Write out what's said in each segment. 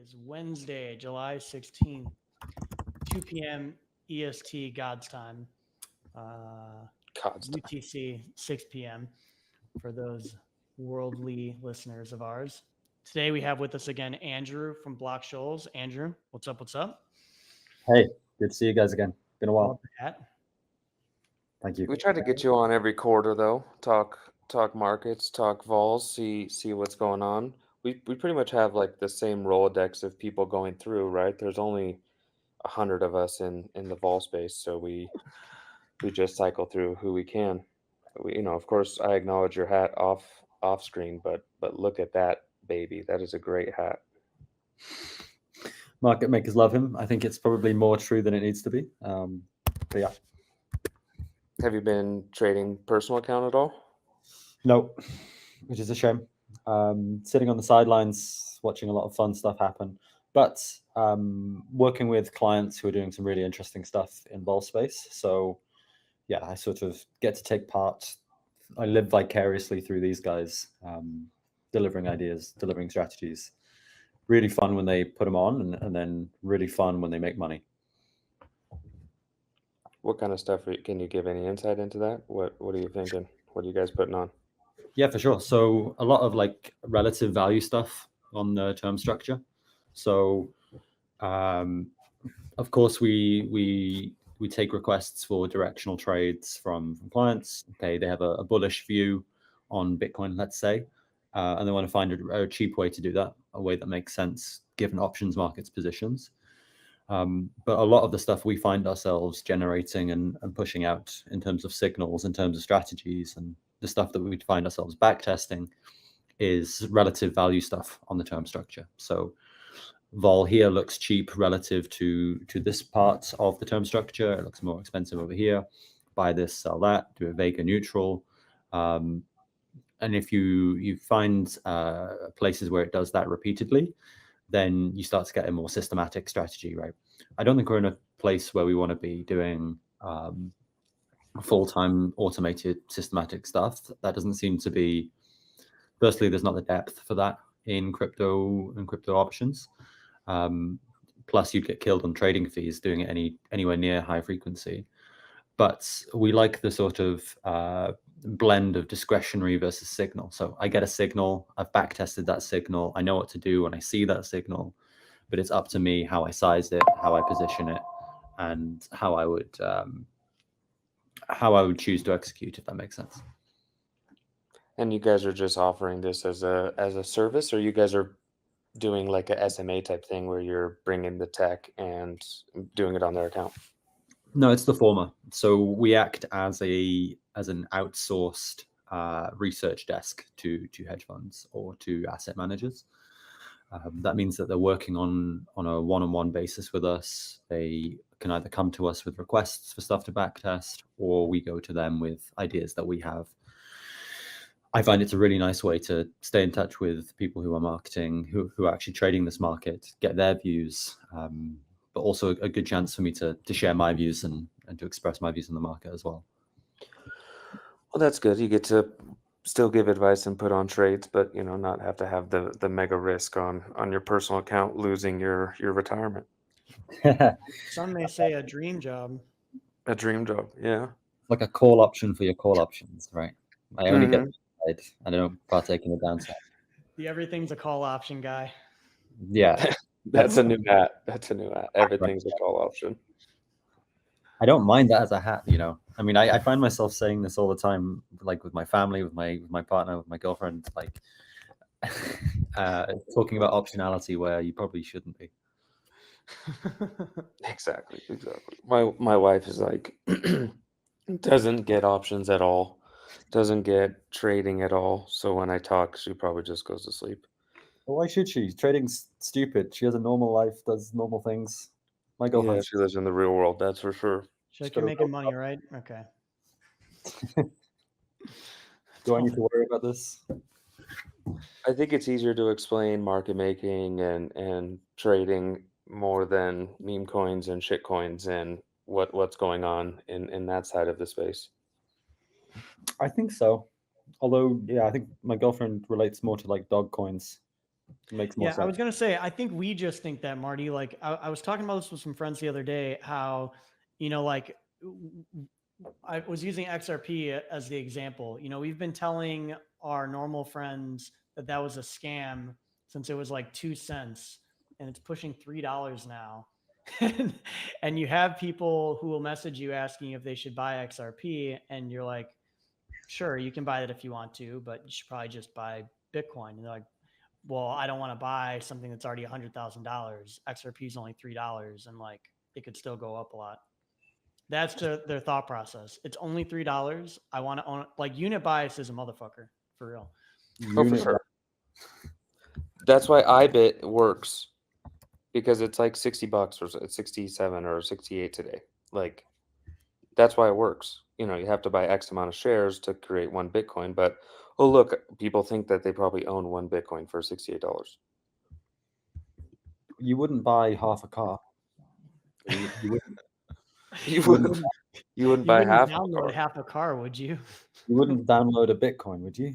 is Wednesday, July 16th, 2 p.m. EST God's time, God's time. UTC 6 p.m. for those worldly listeners of ours. Today we have with us again Andrew from BlockScholes. Andrew, what's up? What's up? Hey, good to see you guys again. Been a while. Love the hat. Thank you. We try to get you on every quarter though. Talk markets, talk vols, see what's going on. We pretty much have like the same Rolodex of people going through, right? There's only 100 of us in the vol space, so we just cycle through who we can. Of course, I acknowledge your hat off screen, but look at that baby. That is a great hat. Market makers love him. I think it's probably more true than it needs to be. But yeah. Have you been trading personal account at all? No, which is a shame. Sitting on the sidelines, watching a lot of fun stuff happen, but working with clients who are doing some really interesting stuff in vol space. So yeah, I sort of get to take part. I live vicariously through these guys, delivering ideas, delivering strategies. Really fun when they put them on, and then really fun when they make money. What kind of stuff can you give any insight into that? What are you thinking? What are you guys putting on? Yeah, for sure. So a lot of like relative value stuff on the term structure. So of course we take requests for directional trades from clients. Okay, they have a bullish view on Bitcoin, let's say, and they want to find a cheap way to do that, a way that makes sense given options markets positions. But a lot of the stuff we find ourselves generating and pushing out in terms of signals, in terms of strategies, and the stuff that we find ourselves backtesting is relative value stuff on the term structure. So vol here looks cheap relative to this part of the term structure. It looks more expensive over here. Buy this, sell that, do a Vega neutral. And if you find places where it does that repeatedly, then you start to get a more systematic strategy, right? I don't think we're in a place where we want to be doing full-time automated systematic stuff. That doesn't seem to be, firstly, there's not the depth for that in crypto and crypto options. Plus you'd get killed on trading fees doing it anywhere near high frequency. But we like the sort of blend of discretionary versus signal. So I get a signal, I've backtested that signal, I know what to do when I see that signal, but it's up to me how I size it, how I position it, and how I would choose to execute, if that makes sense. And you guys are just offering this as a service, or you guys are doing like a SMA type thing where you're bringing the tech and doing it on their account? No, it's the former. So we act as an outsourced research desk to hedge funds or to asset managers. That means that they're working on a one-on-one basis with us. They can either come to us with requests for stuff to backtest, or we go to them with ideas that we have. I find it's a really nice way to stay in touch with people who are marketing, who are actually trading this market, get their views, but also a good chance for me to share my views and to express my views in the market as well. Well, that's good. You get to still give advice and put on trades, but not have to have the mega risk on your personal account losing your retirement. Some may say a dream job. A dream job, yeah. Like a call option for your call options, right? I only get the upside, I don't partake in the downside. The everything's a call option guy. Yeah. That's a new hat. Everything's a call option. I don't mind that as a hat, I mean, I find myself saying this all the time, like with my family, with my partner, with my girlfriend, like talking about optionality where you probably shouldn't be. Exactly. My wife is like doesn't get options at all, doesn't get trading at all. So when I talk, she probably just goes to sleep. Well, why should she? Trading's stupid. She has a normal life, does normal things. My girlfriend. Yeah, she lives in the real world, that's for sure. She's like, you're making money, right? Okay. Do I need to worry about this? I think it's easier to explain market making and trading more than meme coins and shit coins and what's going on in that side of the space. I think so. Although, yeah, I think my girlfriend relates more to like dog coins. It makes more Yeah, I sense. was gonna say, I think we just think that, Marty. Like, I was talking about this with some friends the other day. How, like, I was using XRP as the example. We've been telling our normal friends that that was a scam since it was like 2 cents, and it's pushing $3 now. And you have people who will message you asking if they should buy XRP, and you're like, sure, you can buy that if you want to, but you should probably just buy Bitcoin. And they're like, well, I don't want to buy something that's already $100,000. XRP is only $3, and like it could still go up a lot. That's their thought process. It's only $3. I want to own it. Like, unit bias is a motherfucker, for real. Oh, for Unit sure. That's why iBit works, because it's like $60 or it's 67 or 68 today. Like, that's why it works. You have to buy X amount of shares to create one Bitcoin. But oh, look, people think that they probably own one Bitcoin for $68. You wouldn't buy half a car. You wouldn't. You wouldn't- wouldn't. You wouldn't You buy wouldn't half of a download car. half a car, would you? You wouldn't download a Bitcoin, would you?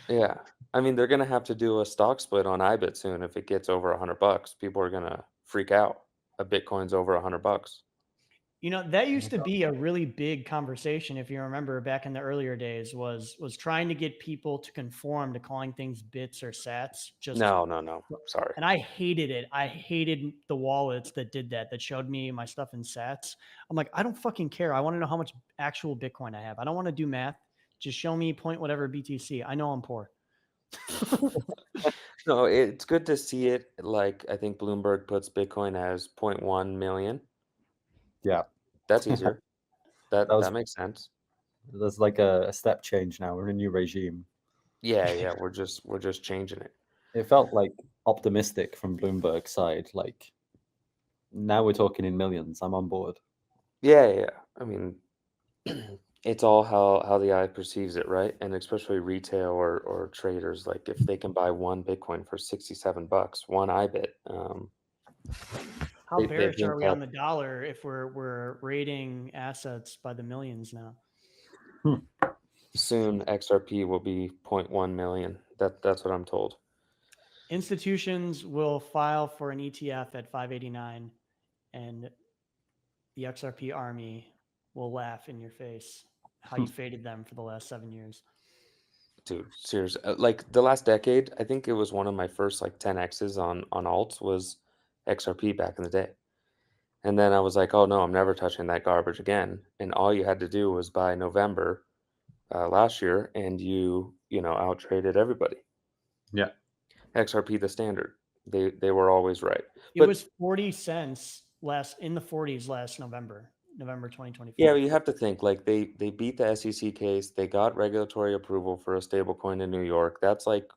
Yeah, I mean, they're gonna have to do a stock split on iBit soon. If it gets over $100, people are gonna freak out. A Bitcoin's over $100. That used to be a really big conversation, if you remember back in the earlier days, was trying to get people to conform to calling things bits or sats. No. Sorry. And I hated it. I hated the wallets that did that showed me my stuff in sats. I'm like, I don't fucking care. I want to know how much actual Bitcoin I have. I don't want to do math. Just show me point whatever BTC. I know I'm poor. No, it's good to see it. Like, I think Bloomberg puts Bitcoin as 0.1 million. Yeah, That's easier. That was- makes sense. there's like a step change now. We're in a new regime. Yeah, we're just changing it. It felt like optimistic from Bloomberg's side. Like now we're talking in millions. I'm on board. Yeah. I mean, it's all how the eye perceives it, right? And especially retail or traders, like if they can buy one Bitcoin for $67, one iBit, How they bearish think are we that on the dollar if we're rating assets by the millions now? soon XRP will be 0.1 million. That's what I'm told. Institutions will file for an ETF at 589, and the XRP army will laugh in your face how you faded them for the last 7 years. Dude, seriously, like the last decade, I think it was one of my first like 10x's on alts was XRP back in the day. And then I was like, oh no, I'm never touching that garbage again. And all you had to do was buy November last year, and you out traded everybody. Yeah. XRP the standard. They were always right. It was 40 cents in the 40s last November 2024. Yeah, you have to think like they beat the SEC case. They got regulatory approval for a stable coin in New York. That's like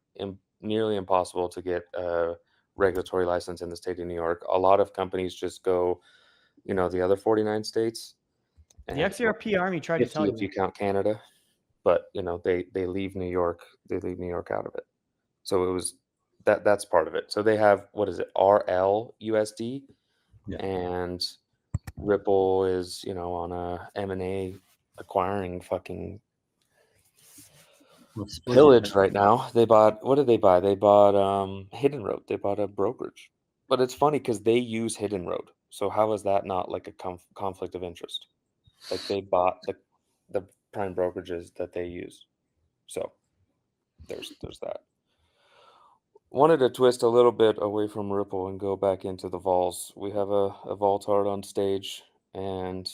nearly impossible to get a regulatory license in the state of New York. A lot of companies just go, the other 49 states. The XRP army tried to tell you. If you count Canada, but they leave New York. They leave New York out of it. So it was that's part of it. So they have, what is it, RLUSD, Yeah. and Ripple is on a M&A acquiring fucking pillage right now. What did they buy? They bought Hidden Road. They bought a brokerage. But it's funny because they use Hidden Road. So how is that not like a conflict of interest? Like they bought the prime brokerages that they use. So there's that. Wanted to twist a little bit away from Ripple and go back into the vols. We have a Voltard on stage, and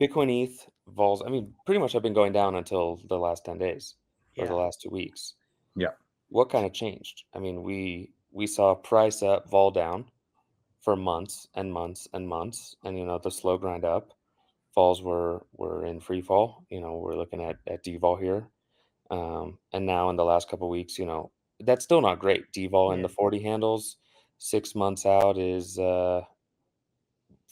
Bitcoin ETH vols. I mean, pretty much have been going down until the last 10 days or the last 2 weeks. Yeah. What kind of changed? I mean, we saw price up, vol down for months and months and months, and the slow grind up. Vols were in free fall. We're looking at devol here. And now in the last couple of weeks, that's still not great. Devol in the 40 handles, 6 months out is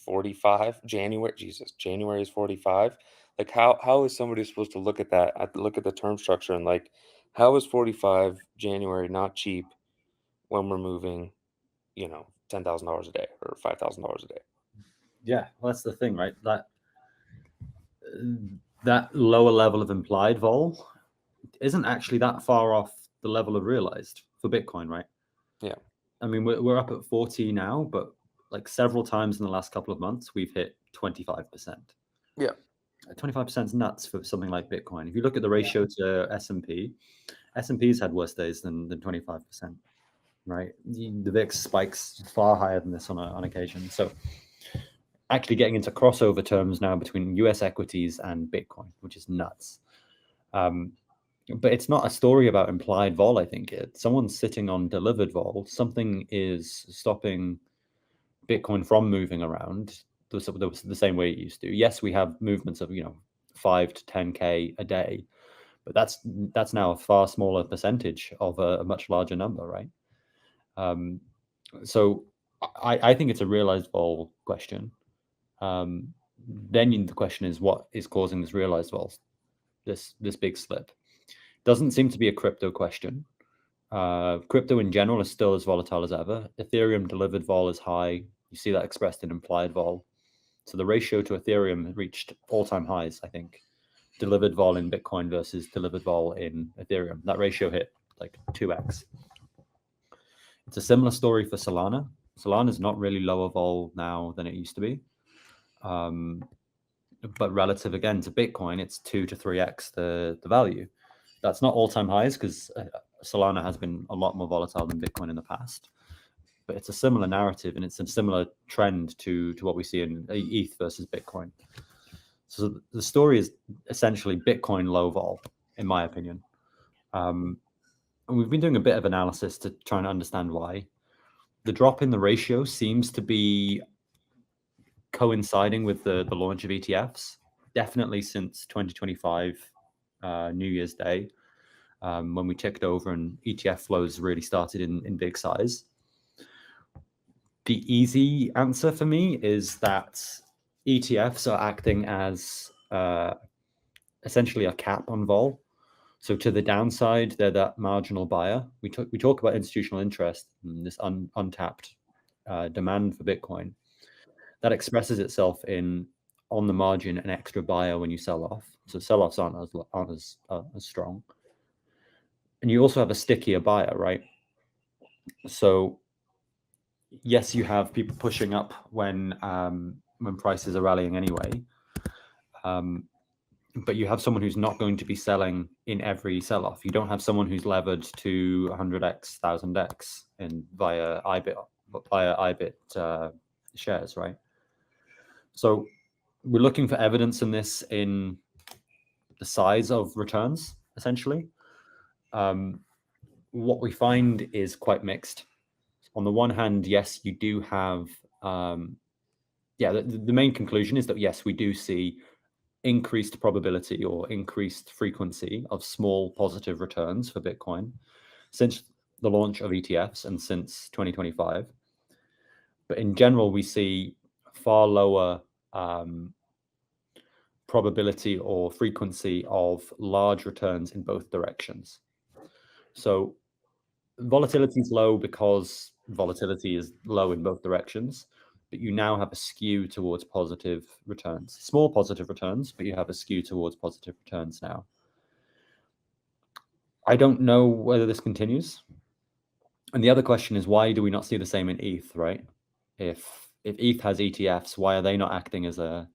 45. January is 45. Like how is somebody supposed to look at that? Look at the term structure and like, how is 45 January not cheap when we're moving, $10,000 a day or $5,000 a day? Yeah, well, that's the thing, right? That lower level of implied vol isn't actually that far off the level of realized for Bitcoin, right? Yeah. I mean, we're up at 40 now, but like several times in the last couple of months, we've hit 25%. Yeah. 25% is nuts for something like Bitcoin. If you look at the ratio to S&P, S&P's had worse days than 25%, right? The VIX spikes far higher than this on occasion. So actually getting into crossover terms now between US equities and Bitcoin, which is nuts. But it's not a story about implied vol, I think. Someone's sitting on delivered vol. Something is stopping Bitcoin from moving around the same way it used to. Yes, we have movements of 5 to 10K a day, but that's now a far smaller percentage of a much larger number, right? So I think it's a realized vol question. Then the question is, what is causing this realized vol, this big slip? Doesn't seem to be a crypto question. Crypto in general is still as volatile as ever. Ethereum delivered vol is high. You see that expressed in implied vol. So the ratio to Ethereum reached all-time highs, I think. Delivered vol in Bitcoin versus delivered vol in Ethereum. That ratio hit like 2x. It's a similar story for Solana. Solana is not really lower vol now than it used to be. But relative again to Bitcoin, it's 2 to 3x the value. That's not all-time highs because Solana has been a lot more volatile than Bitcoin in the past. But it's a similar narrative and it's a similar trend to what we see in ETH versus Bitcoin. So the story is essentially Bitcoin low vol, in my opinion. And we've been doing a bit of analysis to try and understand why. The drop in the ratio seems to be coinciding with the launch of ETFs, definitely since 2025 New Year's Day, when we ticked over and ETF flows really started in big size. The easy answer for me is that ETFs are acting as essentially a cap on vol. So to the downside, they're that marginal buyer. We talk about institutional interest and this untapped demand for Bitcoin. That expresses itself in, on the margin, an extra buyer when you sell off. So sell-offs aren't as strong. And you also have a stickier buyer, right? So yes, you have people pushing up when prices are rallying anyway. But you have someone who's not going to be selling in every sell-off. You don't have someone who's levered to 100x, 1000x via IBIT shares, right? So we're looking for evidence in this in the size of returns, essentially. What we find is quite mixed. On the one hand, yes, you do have, the main conclusion is that, yes, we do see increased probability or increased frequency of small positive returns for Bitcoin since the launch of ETFs and since 2025. But in general, we see far lower probability or frequency of large returns in both directions. So volatility is low because volatility is low in both directions, but you now have a skew towards positive returns. Small positive returns, but you have a skew towards positive returns now. I don't know whether this continues. And the other question is, why do we not see the same in ETH, right? If ETH has ETFs, why are they not acting as a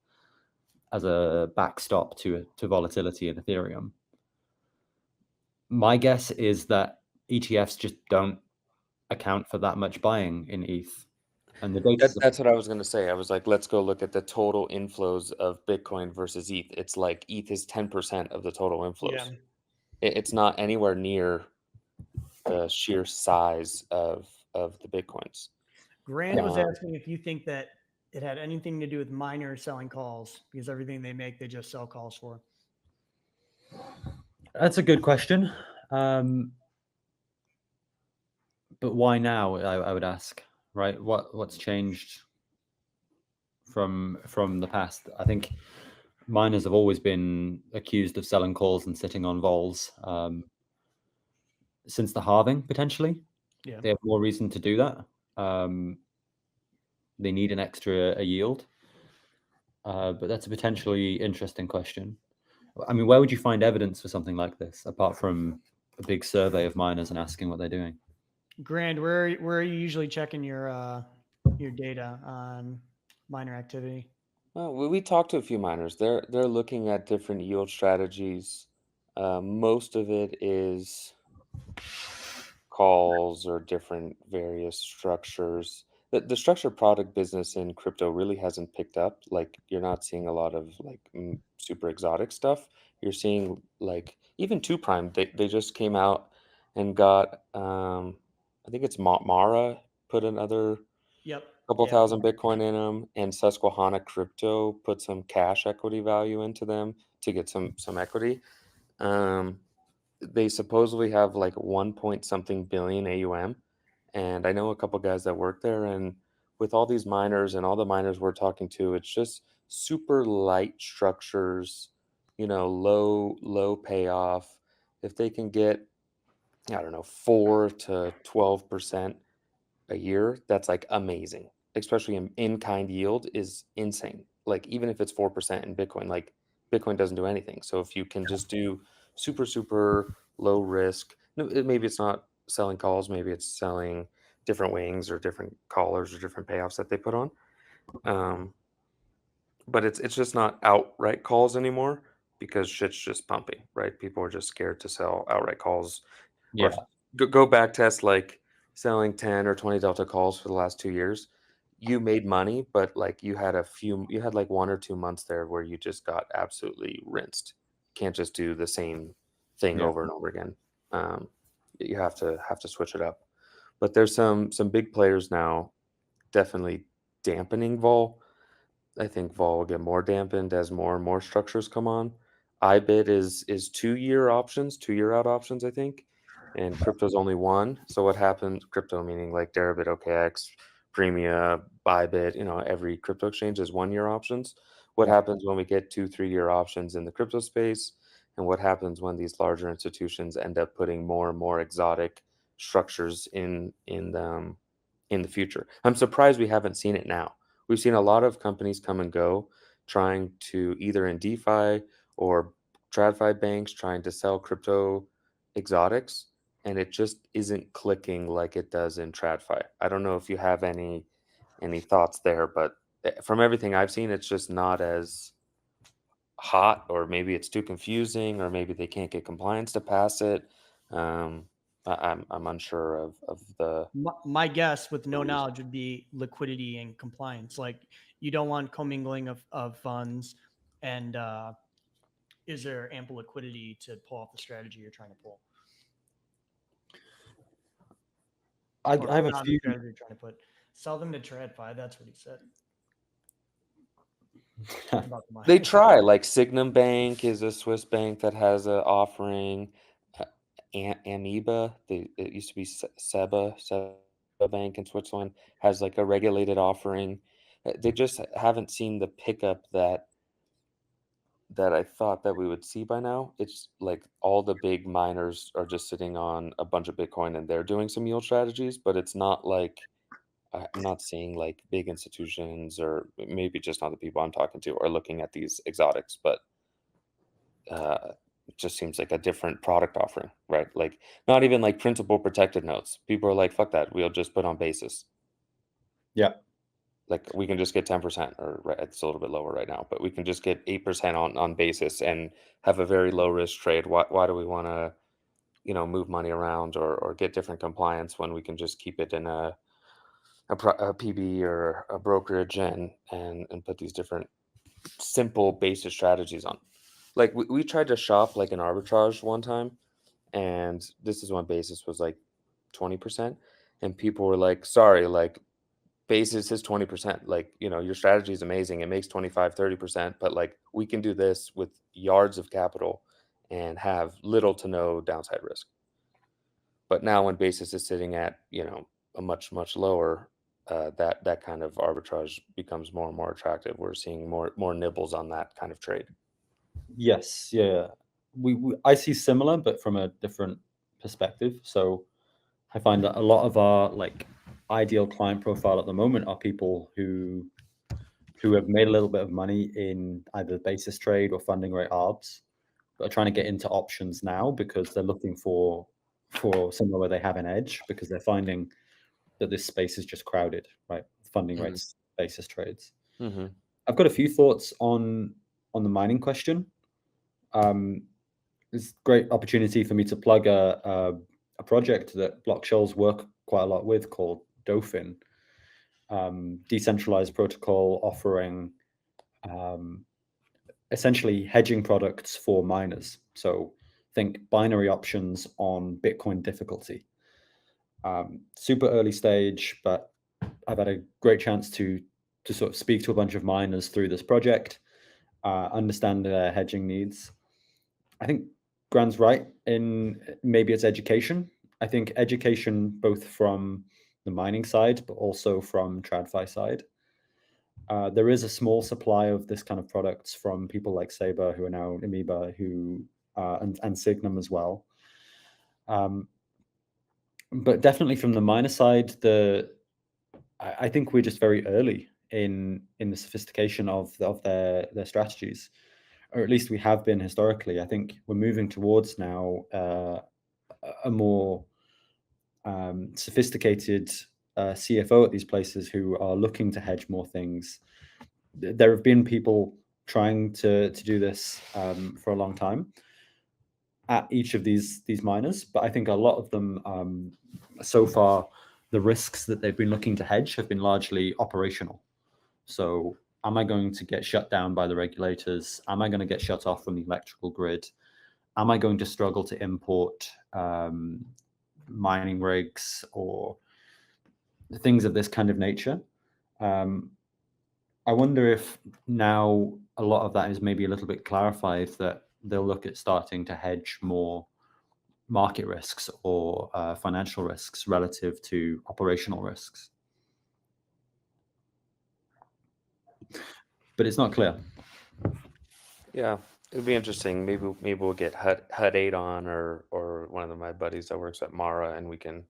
backstop to volatility in Ethereum? My guess is that ETFs just don't account for that much buying in ETH. And the data That's what I was going to say. I was like, let's go look at the total inflows of Bitcoin versus ETH. It's like ETH is 10% of the total inflows. Yeah. It's not anywhere near the sheer size of the Bitcoins. Grand was asking if you think that it had anything to do with miners selling calls, because everything they make, they just sell calls for. That's a good question. But why now? I would ask, right? What's changed from the past? I think miners have always been accused of selling calls and sitting on vols since the halving, potentially. Yeah. They have more reason to do that. They need an extra yield. But that's a potentially interesting question. I mean, where would you find evidence for something like this, apart from a big survey of miners and asking what they're doing? Grand, where are you usually checking your data on miner activity? Well, we talked to a few miners. They're looking at different yield strategies. Most of it is calls or different various structures. The structured product business in crypto really hasn't picked up. Like you're not seeing a lot of like super exotic stuff. You're seeing like even two prime. They just came out and got I think it's Mara put another Yep. couple Yeah. thousand Bitcoin in them, and Susquehanna Crypto put some cash equity value into them to get some equity. Um, they supposedly have like 1 point something billion AUM, and I know a couple guys that work there. And with all these miners and all the miners we're talking to, it's just super light structures, low payoff. If they can get, I don't know, 4 to 12% a year, that's like amazing. Especially in kind yield is insane. Like even if it's 4% in Bitcoin, like Bitcoin doesn't do anything. So if you can just do super low risk, no, maybe it's not selling calls, maybe it's selling different wings or different callers or different payoffs that they put on. Um, but it's just not outright calls anymore because shit's just pumping, right? People are just scared to sell outright calls or Yeah, go back test like selling 10 or 20 delta calls for the last 2 years. You made money, but like you had like 1 or 2 months there where you just got absolutely rinsed. Can't just do the same thing yeah, over and over again. um, you have to switch it up. But there's some big players now definitely dampening vol. I think vol will get more dampened as more and more structures come on. IBIT is 2 year options, 2 year out options, I think, and crypto's only one. So what happens? Crypto meaning like Deribit, OKX, Premia, Bybit. Every crypto exchange is 1 year options. What yeah, happens when we get 2 3 year options in the crypto space? And what happens when these larger institutions end up putting more and more exotic structures in the future? I'm surprised we haven't seen it now. We've seen a lot of companies come and go trying to either in DeFi or TradFi banks trying to sell crypto exotics, and it just isn't clicking like it does in TradFi. I don't know if you have any thoughts there, but from everything I've seen, it's just not as hot, or maybe it's too confusing, or maybe they can't get compliance to pass it. Um, I'm unsure of the My guess with no reason. knowledge would be liquidity and compliance. Like you don't want commingling of funds, and is there ample liquidity to pull off the strategy you're trying to pull, or I have a not the few. strategy you're trying to put? Sell them to TradFi. That's what he said about the They miners. try, like Signum Bank is a Swiss bank that has a offering. Uh, Amoeba, it used to be Seba Bank in Switzerland, has like a regulated offering. They just haven't seen the pickup that I thought that we would see by now. It's like all the big miners are just sitting on a bunch of Bitcoin and they're doing some yield strategies, but it's not like I'm not seeing like big institutions, or maybe just not the people I'm talking to are looking at these exotics, but it just seems like a different product offering, right? Like not even like principal protected notes. People are like, fuck that. We'll just put on basis. Yeah, Like we can just get 10%, or right, it's a little bit lower right now, but we can just get 8% on basis and have a very low risk trade. Why do we want to, move money around or get different compliance when we can just keep it in a PB or a brokerage and put these different simple basis strategies on? Like we tried to shop like an arbitrage one time, and this is when basis was like 20%, and people were like, sorry, like basis is 20%. Like, your strategy is amazing, it makes 25-30%, but like we can do this with yards of capital and have little to no downside risk. But now when basis is sitting at, a much lower, that kind of arbitrage becomes more and more attractive. We're seeing more nibbles on that kind of trade. yes, yeah. I see similar, but from a different perspective. So I find that a lot of our like ideal client profile at the moment are people who have made a little bit of money in either basis trade or funding rate arbs, but are trying to get into options now because they're looking for for somewhere where they have an edge, because they're finding that this space is just crowded, right? Funding Mhm. rates basis trades. Mhm. I've got a few thoughts on the mining question. It's a great opportunity for me to plug a project that BlockScholes work quite a lot with called Dolphin, decentralized protocol offering essentially hedging products for miners. So think binary options on Bitcoin difficulty. Super early stage, but I've had a great chance to sort of speak to a bunch of miners through this project, understand their hedging needs. I think Gran's right in maybe it's education. I think education both from the mining side, but also from TradFi side. There is a small supply of this kind of products from people like Saber, who are now Amoeba, who and Signum as well. But definitely from the miner side, I think we're just very early in the sophistication of their strategies, or at least we have been historically. I think we're moving towards now a more sophisticated CFO at these places who are looking to hedge more things. There have been people trying to do this for a long time at each of these miners, but I think a lot of them so far, the risks that they've been looking to hedge have been largely operational. So am I going to get shut down by the regulators? Am I going to get shut off from the electrical grid? Am I going to struggle to import mining rigs or things of this kind of nature? I wonder if now a lot of that is maybe a little bit clarified, that they'll look at starting to hedge more market risks or financial risks relative to operational risks. But it's not clear. Yeah, it'd be interesting. Maybe we'll get HUD 8 on, or one of my buddies that works at Mara, and we can,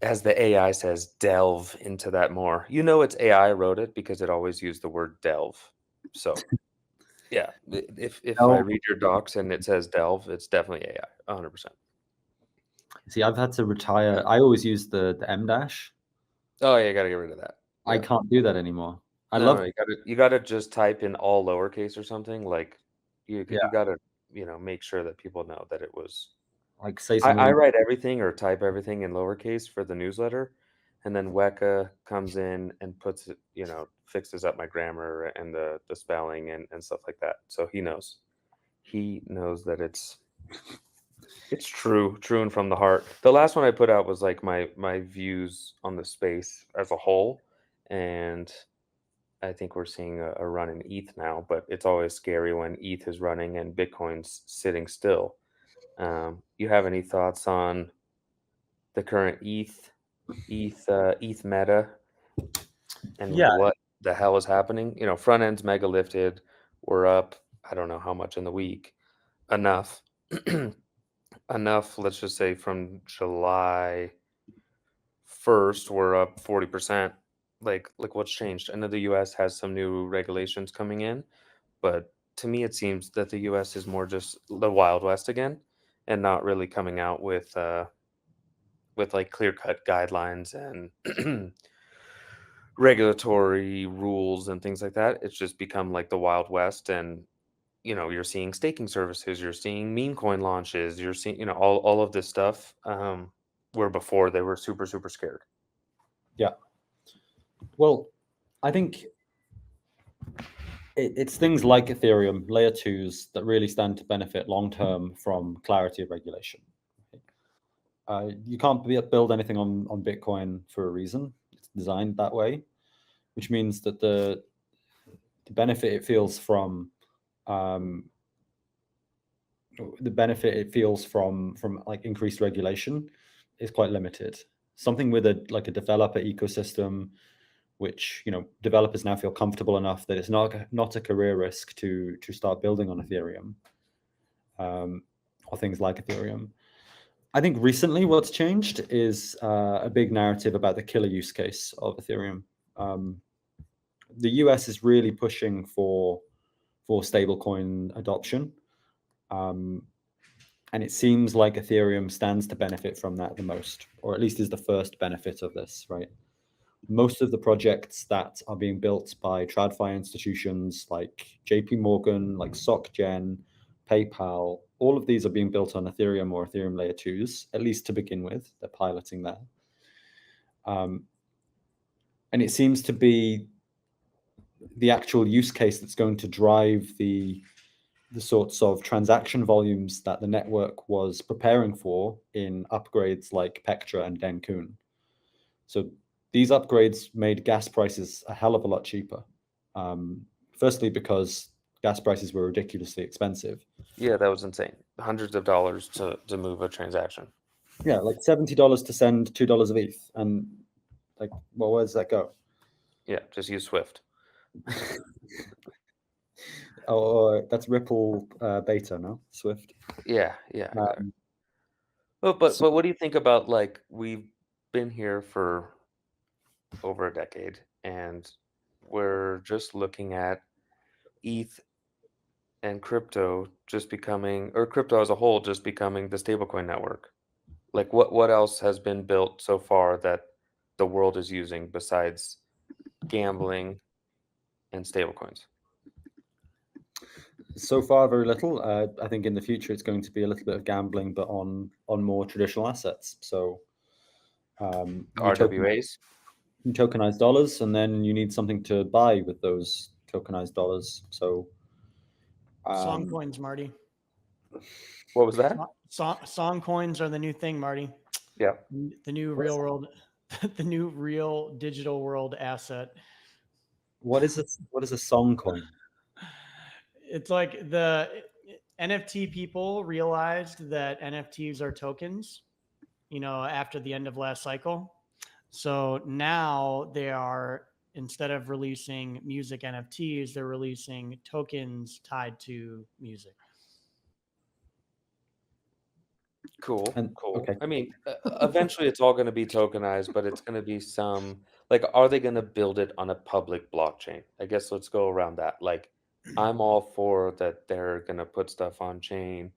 as the AI says, delve into that more. You know, it's AI wrote it because it always used the word delve. So yeah, if I No. read your docs and it says delve, it's definitely AI, 100%. See, I've had to retire. I always use the M dash. Oh yeah, you gotta get rid of that. I Yeah. can't do that anymore. I No, love no, you gotta just type in all lowercase or something. Like yeah, you gotta, make sure that people know that it was. like say I something. write everything or type everything in lowercase for the newsletter, and then Weka comes in and puts it, fixes up my grammar and the spelling and stuff like that. So he knows. He knows that it's true and from the heart. The last one I put out was like my views on the space as a whole, and I think we're seeing a run in ETH now, but it's always scary when ETH is running and Bitcoin's sitting still. You have any thoughts on the current ETH meta and Yeah, what the hell is happening? Front end's mega lifted. We're up, I don't know how much in the week. Enough. Enough, let's just say from July 1st, we're up 40%. Like what's changed? I know the US has some new regulations coming in, but to me it seems that the US is more just the Wild West again and not really coming out with like clear-cut guidelines and regulatory rules and things like that. It's just become like the Wild West, and you're seeing staking services, you're seeing meme coin launches, you're seeing all of this stuff, where before they were super super scared. yeah. Well, I think it's things like Ethereum layer twos that really stand to benefit long term from clarity of regulation. You can't build anything on Bitcoin for a reason. It's designed that way, which means that the benefit it feels from like increased regulation is quite limited. Something with a developer ecosystem, which developers now feel comfortable enough that it's not a career risk to start building on Ethereum, or things like Ethereum. I think recently what's changed is a big narrative about the killer use case of Ethereum. The US is really pushing for stablecoin adoption. And it seems like Ethereum stands to benefit from that the most, or at least is the first benefit of this, right? Most of the projects that are being built by TradFi institutions like JP Morgan, like SocGen, PayPal, all of these are being built on Ethereum or Ethereum layer 2s, at least to begin with. They're piloting there. And it seems to be the actual use case that's going to drive the sorts of transaction volumes that the network was preparing for in upgrades like Pectra and Denkun. So these upgrades made gas prices a hell of a lot cheaper. Firstly, because gas prices were ridiculously expensive. Yeah, that was insane. Hundreds of dollars to move a transaction. Yeah, like $70 to send $2 of ETH. And like, well, where does that go? Yeah, just use Swift. Oh, that's Ripple beta, no? Swift. Yeah. But what do you think about, like, we've been here for over a decade and we're just looking at ETH and crypto just becoming, or crypto as a whole just becoming the stablecoin network? Like, what else has been built so far that the world is using besides gambling and stablecoins? So far, very little. I think in the future it's going to be a little bit of gambling, but on more traditional assets. So RWAs? you tokenize dollars, and then you need something to buy with those tokenized dollars. So Song coins, Marty. What was that? Song coins are the new thing, Marty. Yeah. The new real world, the new real digital world asset. What is a song coin? It's like the NFT people realized that NFTs are tokens, after the end of last cycle. So now they are, instead of releasing music NFTs, they're releasing tokens tied to music. Cool. Okay. I mean, eventually it's all going to be tokenized, but it's going to be some, like, are they going to build it on a public blockchain? I guess let's go around that. Like, I'm all for that they're going to put stuff on chain,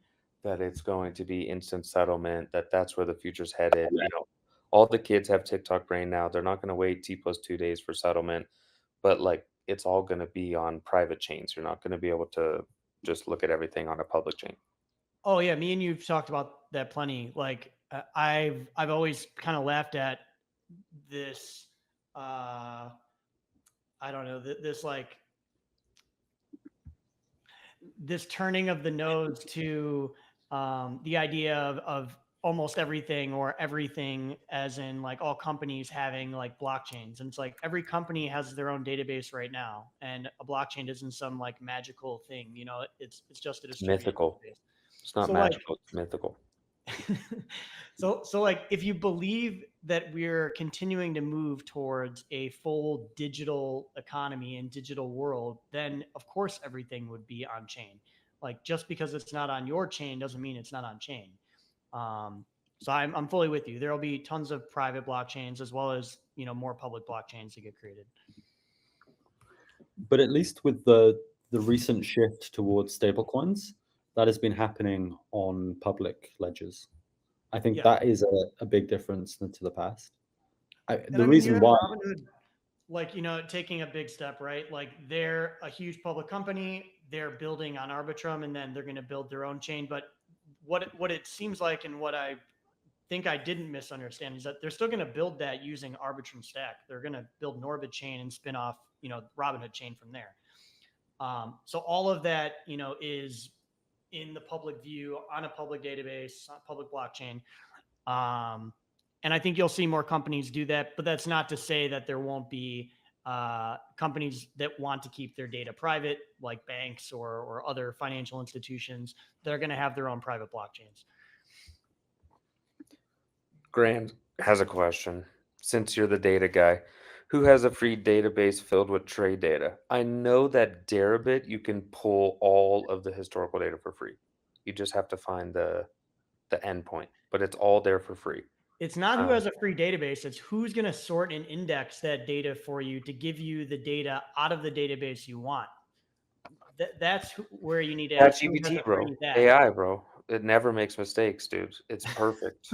that it's going to be instant settlement, that's where the future's headed. All the kids have TikTok brain now. They're not going to wait T+2 days for settlement, but like, it's all going to be on private chains. You're not going to be able to just look at everything on a public chain. Oh yeah, me and you've talked about that plenty. Like I've always kind of laughed at this. I don't know, this like this turning of the nose to the idea of almost everything, or everything as in like all companies having like blockchains. And it's like every company has their own database right now, and a blockchain isn't some like magical thing. It's just a distributed Mythical. database. It's not So like magical, it's mythical. so like if you believe that we're continuing to move towards a full digital economy and digital world, then of course everything would be on chain. Like just because it's not on your chain doesn't mean it's not on chain. So I'm fully with you. There will be tons of private blockchains as well as more public blockchains to get created. But at least with the recent shift towards stablecoins, that has been happening on public ledgers. I think that is a big difference to the past. The reason why, Robinhood, like, taking a big step, right? Like they're a huge public company. They're building on Arbitrum, and then they're going to build their own chain. But what it seems like, and what I think I didn't misunderstand, is that they're still going to build that using Arbitrum stack. They're going to build an Orbit chain and spin off, Robinhood chain from there. So all of that, is in the public view on a public database, on a public blockchain. And I think you'll see more companies do that, but that's not to say that there won't be companies that want to keep their data private, like banks or other financial institutions that are going to have their own private blockchains. Grand has a question. Since you're the data guy, who has a free database filled with trade data? I know that Deribit, you can pull all of the historical data for free. You just have to find the endpoint, but it's all there for free. It's not who has a free database. It's who's going to sort and index that data for you to give you the data out of the database you want. That's where you need to ask. ChatGPT, bro. AI, bro. It never makes mistakes, dude. It's perfect.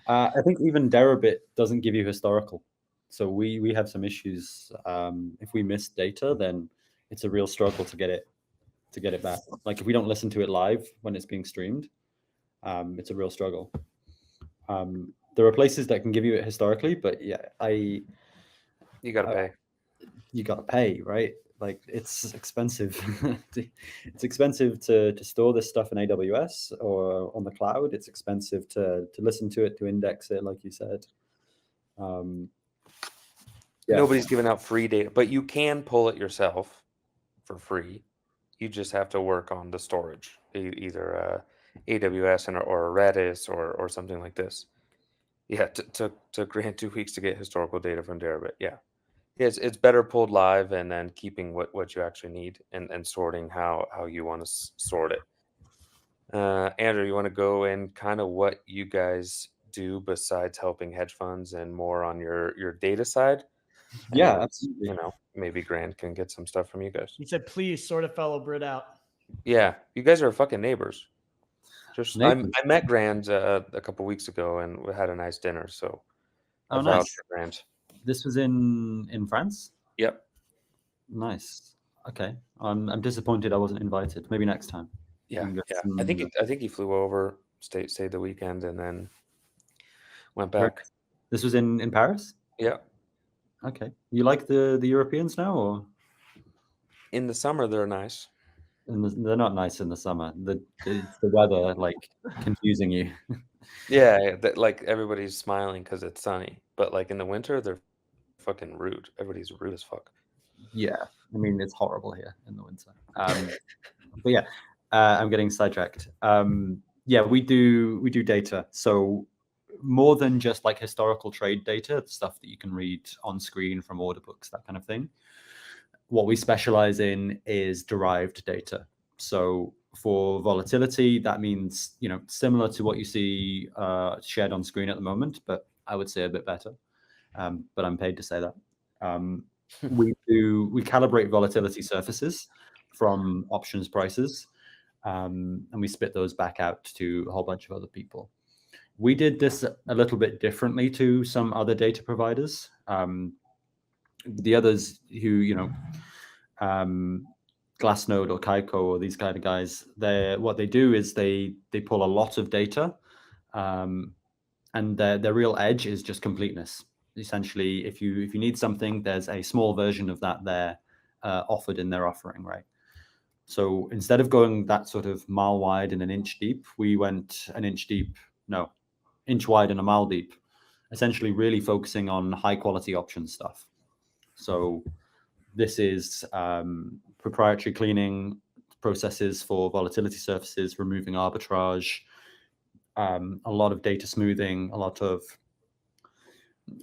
I think even Deribit doesn't give you historical. So we have some issues. If we miss data, then it's a real struggle to get it back. Like if we don't listen to it live when it's being streamed, it's a real struggle. There are places that can give you it historically, but yeah, You gotta pay. you gotta pay, right? Like it's expensive. It's expensive to store this stuff in AWS or on the cloud. It's expensive to listen to it, to index it, like you said. Yeah. Nobody's giving out free data, but you can pull it yourself for free. You just have to work on the storage, either AWS or Redis or something like this. Yeah, took Grant 2 weeks to get historical data from Deribit. Yeah. It's better pulled live and then keeping what you actually need and sorting how you want to sort it. Andrew, you want to go in kind of what you guys do besides helping hedge funds and more on your data side? Yeah, And absolutely. maybe Grant can get some stuff from you guys. He said, "Please sort a fellow Brit out." Yeah, you guys are fucking neighbors. I Nathan. met Grant a couple weeks ago and we had a nice dinner. So I Oh, vouch nice. for Grant. This was in France. Yep. Nice. Okay. I'm disappointed I wasn't invited. Maybe next time. We Yeah. can get Yeah. some- I think he flew over, stayed the weekend, and then went Very back. nice. This was in Paris. Yeah. Okay. You like the Europeans now, or In the summer, they're nice. they're not nice in the summer? It's the weather like confusing you. Yeah, that like everybody's smiling because it's sunny, but like in the winter, they're fucking rude. Everybody's rude as fuck. Yeah. I mean, it's horrible here in the winter. But yeah, I'm getting sidetracked. Yeah, we do data. So more than just like historical trade data, stuff that you can read on screen from order books, that kind of thing. What we specialize in is derived data. So for volatility, that means similar to what you see shared on screen at the moment, but I would say a bit better. But I'm paid to say that. We calibrate volatility surfaces from options prices, and we spit those back out to a whole bunch of other people. We did this a little bit differently to some other data providers. The others who, Glassnode or Kaiko or these kind of guys, what they do is they pull a lot of data, and their real edge is just completeness. Essentially, if you need something, there's a small version of that there offered in their offering, right? So instead of going that sort of mile wide and an inch deep, we went inch wide and a mile deep, essentially really focusing on high quality option stuff. So this is proprietary cleaning processes for volatility surfaces, removing arbitrage, a lot of data smoothing, a lot of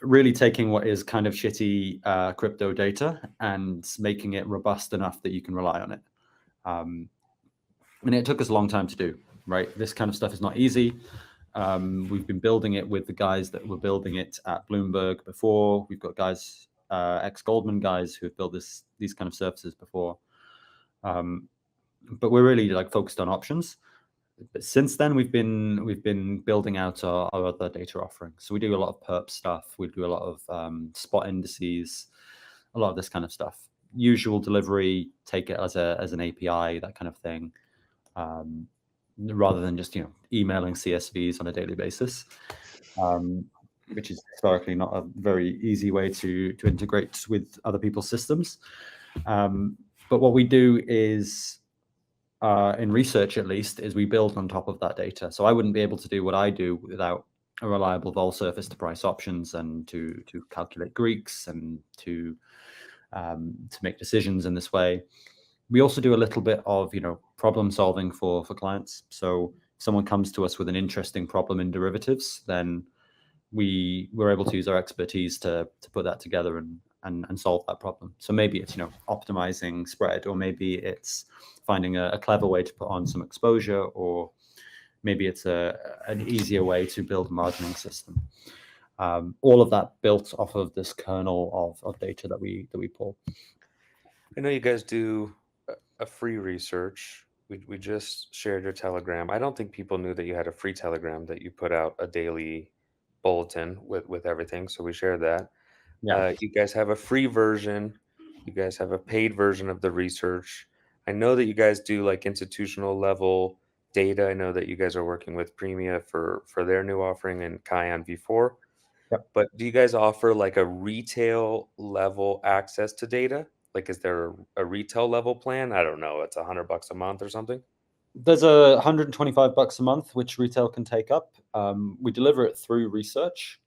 really taking what is kind of shitty crypto data and making it robust enough that you can rely on it. And it took us a long time to do, right? This kind of stuff is not easy. We've been building it with the guys that were building it at Bloomberg before. We've got guys, ex-Goldman guys who have built these kind of services before. But we're really like focused on options. But since then, we've been building out our other data offerings. So we do a lot of perp stuff. We do a lot of spot indices, a lot of this kind of stuff. Usual delivery, take it as an API, that kind of thing, rather than just emailing CSVs on a daily basis, which is historically not a very easy way to integrate with other people's systems. But what we do is, in research at least, is we build on top of that data. So I wouldn't be able to do what I do without a reliable vol surface to price options and to calculate Greeks and to make decisions in this way. We also do a little bit of problem solving for clients. So if someone comes to us with an interesting problem in derivatives, then we're able to use our expertise to put that together and solve that problem. So maybe it's optimizing spread, or maybe it's finding a clever way to put on some exposure, or maybe it's an easier way to build a margining system. All of that built off of this kernel of data that we pull. I know you guys do a free research. we just shared your Telegram. I don't think people knew that you had a free Telegram, that you put out a daily bulletin with everything. So we shared that. Yeah. You guys have a free version. You guys have a paid version of the research. I know that you guys do like institutional level data. I know that you guys are working with Premia for their new offering and Kyan V4. Yep. But do you guys offer like a retail level access to data? Like, is there a retail level plan? I don't know. It's $100 a month or something. There's $125 a month, which retail can take up. We deliver it through research.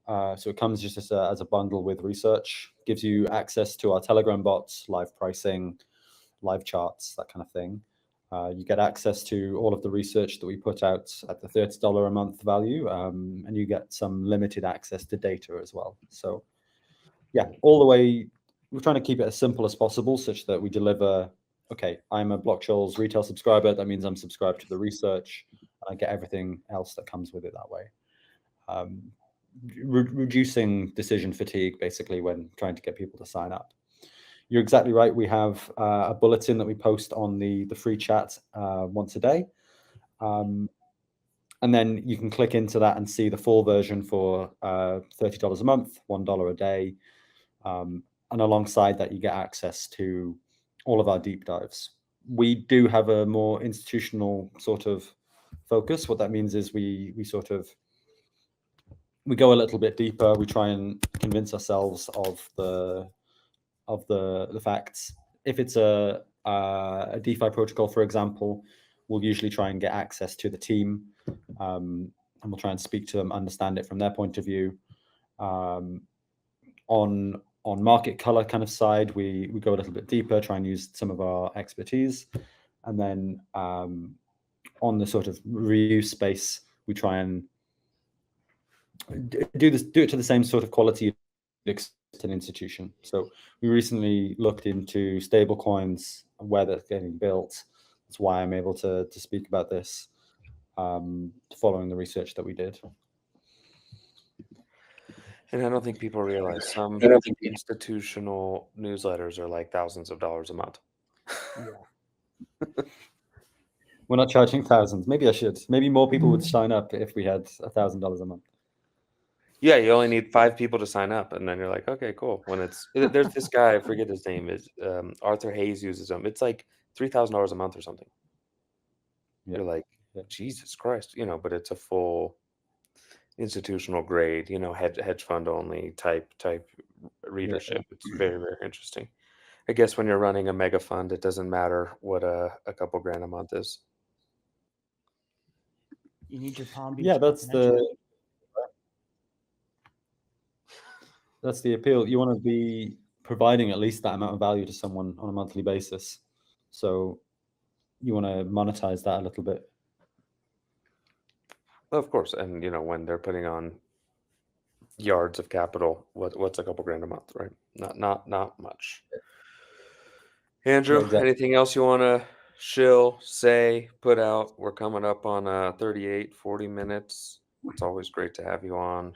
So it comes just as a bundle with research, gives you access to our Telegram bots, live pricing, live charts, that kind of thing. You get access to all of the research that we put out at the $30 a month value, and you get some limited access to data as well. So yeah, all the way, we're trying to keep it as simple as possible such that we deliver, okay, I'm a BlockScholes retail subscriber. That means I'm subscribed to the research, and I get everything else that comes with it that way. Reducing decision fatigue, basically, when trying to get people to sign up. You're exactly right. We have a bulletin that we post on the free chat once a day. And then you can click into that and see the full version for $30 a month, $1 a day. And alongside that, you get access to all of our deep dives. We do have a more institutional sort of focus. What that means is we go a little bit deeper. We try and convince ourselves of the facts. If it's a DeFi protocol, for example, we'll usually try and get access to the team, and we'll try and speak to them, understand it from their point of view. On market color kind of side, we go a little bit deeper, try and use some of our expertise, and then on the sort of review space, we try and do it to the same sort of quality you'd expect an institution. So we recently looked into stable coins and where they're getting built. That's why I'm able to speak about this, following the research that we did. And I don't think people realize some institutional newsletters are like thousands of dollars a month. Yeah. We're not charging thousands. Maybe I should. Maybe more people would sign up if we had $1,000 a month. Yeah, you only need 5 people to sign up, and then you're like, okay, cool. When there's this guy, I forget his name, is Arthur Hayes uses them. It's like $3,000 a month or something. Yeah. You're like, Jesus Christ, but it's a full institutional grade, hedge fund only type readership. It's very, very interesting. I guess when you're running a mega fund, it doesn't matter what a couple grand a month is. You need your Palm Beach. Yeah, that's the appeal. You want to be providing at least that amount of value to someone on a monthly basis. So you want to monetize that a little bit. Well, of course. And, when they're putting on yards of capital, what's a couple grand a month, right? Not much. Andrew, Yeah, exactly. Anything else you want to say, put out? We're coming up on 40 minutes. It's always great to have you on.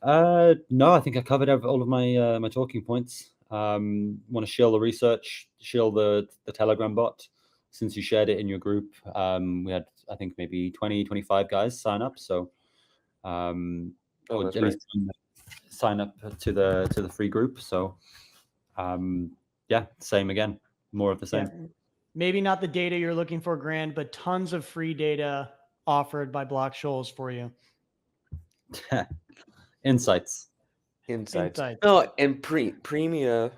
No, I think I covered all of my my talking points. Want to shill the research, shill the Telegram bot. Since you shared it in your group, we had, I think, maybe 20, 25 guys sign up. So, or at least sign up to the free group. So, yeah, same again, more of the same. Yeah. Maybe not the data you're looking for, Grand, but tons of free data offered by BlockScholes for you. Insights. No, and Premia,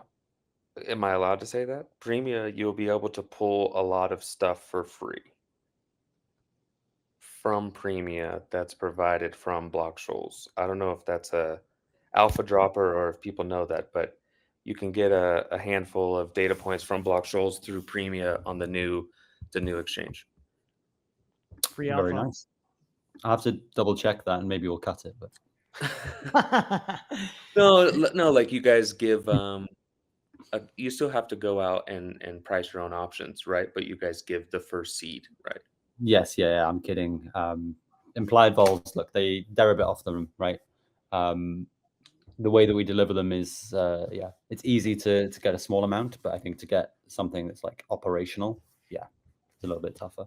am I allowed to say that? Premia, you'll be able to pull a lot of stuff for free from Premia that's provided from BlockScholes. I don't know if that's a alpha dropper or if people know that, but you can get a handful of data points from BlockScholes through Premia on the new exchange. Free Very alpha. nice. I'll have to double check that and maybe we'll cut it. But no, like you guys give you still have to go out and price your own options, right? But you guys give the first seed, right? Yes, yeah, I'm kidding. Implied vols, look, they're a bit off them, right? The way that we deliver them is, it's easy to get a small amount, but I think to get something that's like operational yeah, it's a little bit tougher.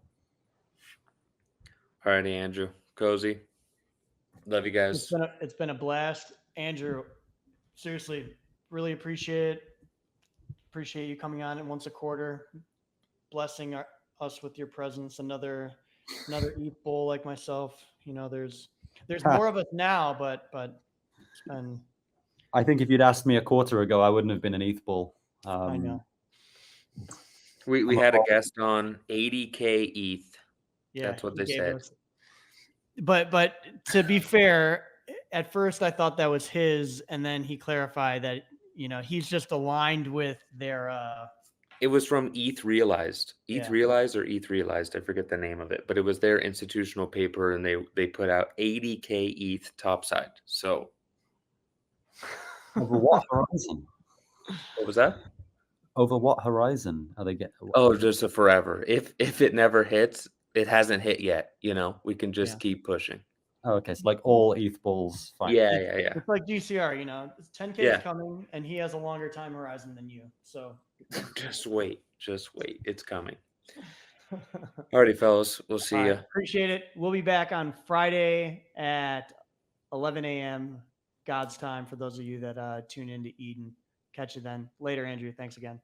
Alrighty, Andrew. Cozy. Love you guys. It's been a blast, Andrew. Seriously, really appreciate you coming on once a quarter, blessing us with your presence. Another ETH bull like myself. You know, there's more of us now, but it's been. I think if you'd asked me a quarter ago, I wouldn't have been an ETH bull. I know. We had a guest on 80K ETH. Yeah, That's what he they gave said. us. But to be fair, at first I thought that was his, and then he clarified that he's just aligned with their. It was from ETH Realized. ETH Yeah. Realized or ETH Realized, I forget the name of it, but it was their institutional paper, and they put out 80K ETH topside. So Over what horizon? what was that? Over what horizon are they getting? Oh, just a forever. If it never hits, it hasn't hit yet. We can just keep pushing. Oh, okay. So like all ETH bulls. Fine. Yeah. It's like GCR, 10K Yeah. is coming, and he has a longer time horizon than you. So Just wait. It's coming. Alrighty, fellas. We'll see you. Appreciate it. We'll be back on Friday at 11 a.m. God's time for those of you that tune into Eden. Catch you then. Later, Andrew. Thanks again.